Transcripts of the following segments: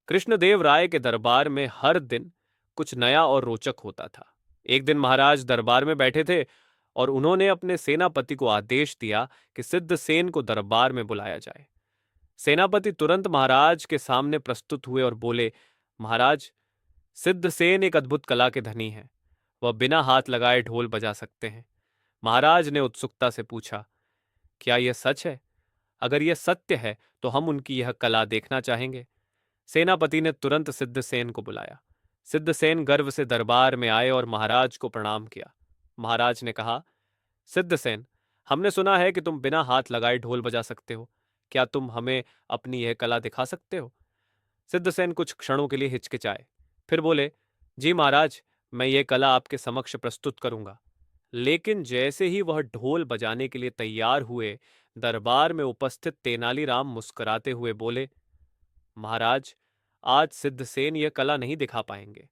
कृष्णदेव राय के दरबार में हर दिन कुछ नया और रोचक होता था। एक दिन महाराज दरबार में बैठे थे और उन्होंने अपने सेनापति को आदेश दिया कि सिद्धसेन को दरबार में बुलाया जाए। सेनापति तुरंत महाराज के सामने प्रस्तुत हुए और बोले, महाराज, सिद्धसेन एक अद्भुत कला के धनी हैं। वह बिना हाथ लगाए ढोल बजा सकते हैं। महाराज ने उत्सुकता से पूछा, क्या यह सच है? अगर यह सत्य है तो हम उनकी यह कला देखना चाहेंगे। सेनापति ने तुरंत सिद्धसेन को बुलाया। सिद्धसेन गर्व से दरबार में आए और महाराज को प्रणाम किया। महाराज ने कहा, सिद्धसेन, हमने सुना है कि तुम बिना हाथ लगाए ढोल बजा सकते हो। क्या तुम हमें अपनी यह कला दिखा सकते हो? सिद्धसेन कुछ क्षणों के लिए हिचकिचाए, फिर बोले, जी महाराज, मैं ये कला आपके समक्ष प्रस्तुत करूंगा। लेकिन जैसे ही वह ढोल बजाने के लिए तैयार हुए, दरबार में उपस्थित तेनालीराम मुस्कुराते हुए बोले, महाराज, आज सिद्धसेन यह कला नहीं दिखा पाएंगे।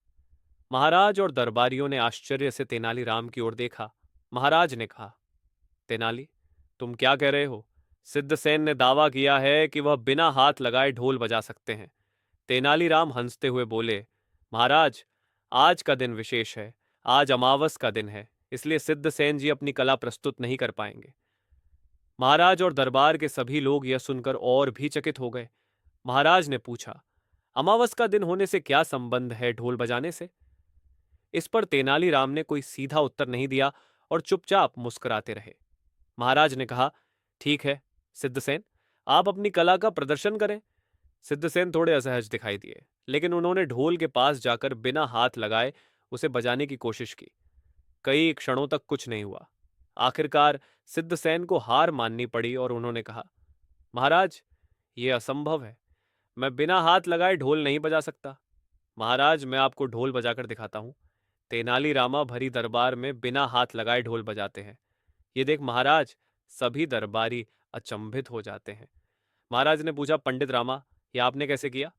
महाराज और दरबारियों ने आश्चर्य से तेनालीराम की ओर देखा। महाराज ने कहा, तेनाली, तुम क्या कह रहे हो? सिद्धसेन ने दावा किया है कि वह बिना हाथ लगाए ढोल बजा सकते हैं। तेनालीराम हंसते हुए बोले, महाराज, आज का दिन विशेष है। आज अमावस का दिन है, इसलिए सिद्धसेन जी अपनी कला प्रस्तुत नहीं कर पाएंगे। महाराज और दरबार के सभी लोग यह सुनकर और भी चकित हो गए। महाराज ने पूछा, अमावस का दिन होने से क्या संबंध है ढोल बजाने से? इस पर तेनालीराम ने कोई सीधा उत्तर नहीं दिया और चुपचाप मुस्कुराते रहे। महाराज ने कहा, ठीक है सिद्धसेन, आप अपनी कला का प्रदर्शन करें। सिद्धसेन थोड़े असहज दिखाई दिए, लेकिन उन्होंने ढोल के पास जाकर बिना हाथ लगाए उसे बजाने की कोशिश की। कई क्षणों तक कुछ नहीं हुआ। आखिरकार सिद्धसेन को हार माननी पड़ी और उन्होंने कहा, महाराज, ये असंभव है। मैं बिना हाथ लगाए ढोल नहीं बजा सकता। महाराज, मैं आपको ढोल बजाकर दिखाता हूं। तेनालीरामा भरी दरबार में बिना हाथ लगाए ढोल बजाते हैं। ये देख महाराज। सभी दरबारी अचंभित हो जाते हैं। महाराज ने पूछा, पंडित रामा, ये आपने कैसे किया?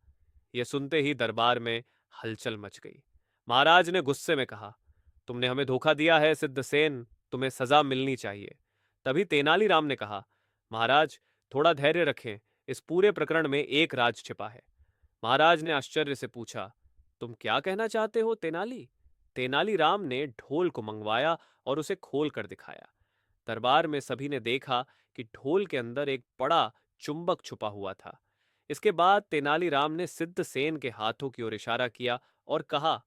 यह सुनते ही दरबार में हलचल मच गई। महाराज ने गुस्से में कहा, तुमने हमें धोखा दिया है सिद्धसेन, तुम्हें सजा मिलनी चाहिए। तभी तेनालीराम ने कहा, महाराज, थोड़ा धैर्य रखें, इस पूरे प्रकरण में एक राज छिपा है। महाराज ने आश्चर्य से पूछा, तुम क्या कहना चाहते हो तेनाली? तेनालीराम ने ढोल को मंगवाया और उसे खोल कर दिखाया। दरबार में सभी ने देखा कि ढोल के अंदर एक बड़ा चुंबक छुपा हुआ था। इसके बाद तेनालीराम ने सिद्धसेन के हाथों की ओर इशारा किया और कहा,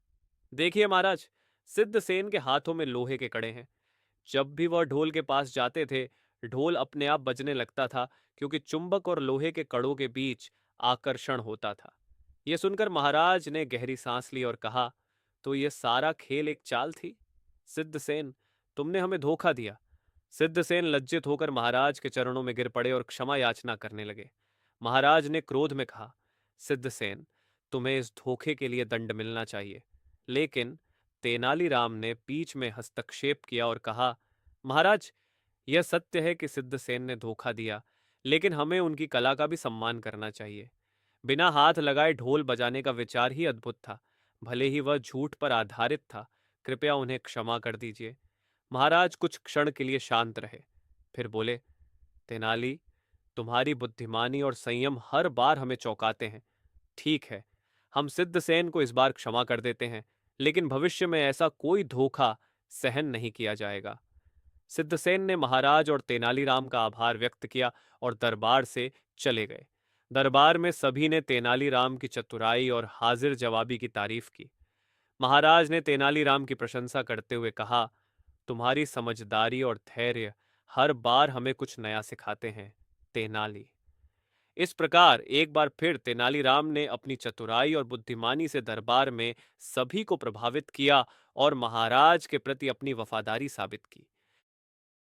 देखिए महाराज, सिद्धसेन के हाथों में लोहे के कड़े हैं। जब भी वह ढोल के पास जाते थे, ढोल अपने आप बजने लगता था, क्योंकि चुंबक और लोहे के कड़ों के बीच आकर्षण होता था। यह सुनकर महाराज ने गहरी सांस ली और कहा, तो यह सारा खेल एक चाल थी? सिद्धसेन, तुमने हमें धोखा दिया। सिद्धसेन लज्जित होकर महाराज के चरणों में गिर पड़े और क्षमा याचना करने लगे। महाराज ने क्रोध में कहा, सिद्धसेन, तुम्हें इस धोखे के लिए दंड मिलना चाहिए। लेकिन तेनालीराम ने बीच में हस्तक्षेप किया और कहा, महाराज, यह सत्य है कि सिद्धसेन ने धोखा दिया, लेकिन हमें उनकी कला का भी सम्मान करना चाहिए। बिना हाथ लगाए ढोल बजाने का विचार ही अद्भुत था, भले ही वह झूठ पर आधारित था। कृपया उन्हें क्षमा कर दीजिए। महाराज कुछ क्षण के लिए शांत रहे, फिर बोले, तेनाली, तुम्हारी बुद्धिमानी और संयम हर बार हमें चौंकाते हैं। ठीक है, हम सिद्धसेन को इस बार क्षमा कर देते हैं, लेकिन भविष्य में ऐसा कोई धोखा सहन नहीं किया जाएगा। सिद्धसेन ने महाराज और तेनालीराम का आभार व्यक्त किया और दरबार से चले गए। दरबार में सभी ने तेनालीराम की चतुराई और हाजिर जवाबी की तारीफ की। महाराज ने तेनालीराम की प्रशंसा करते हुए कहा, तुम्हारी समझदारी और धैर्य हर बार हमें कुछ नया सिखाते हैं, तेनाली। इस प्रकार एक बार फिर तेनालीराम ने अपनी चतुराई और बुद्धिमानी से दरबार में सभी को प्रभावित किया और महाराज के प्रति अपनी वफादारी साबित की।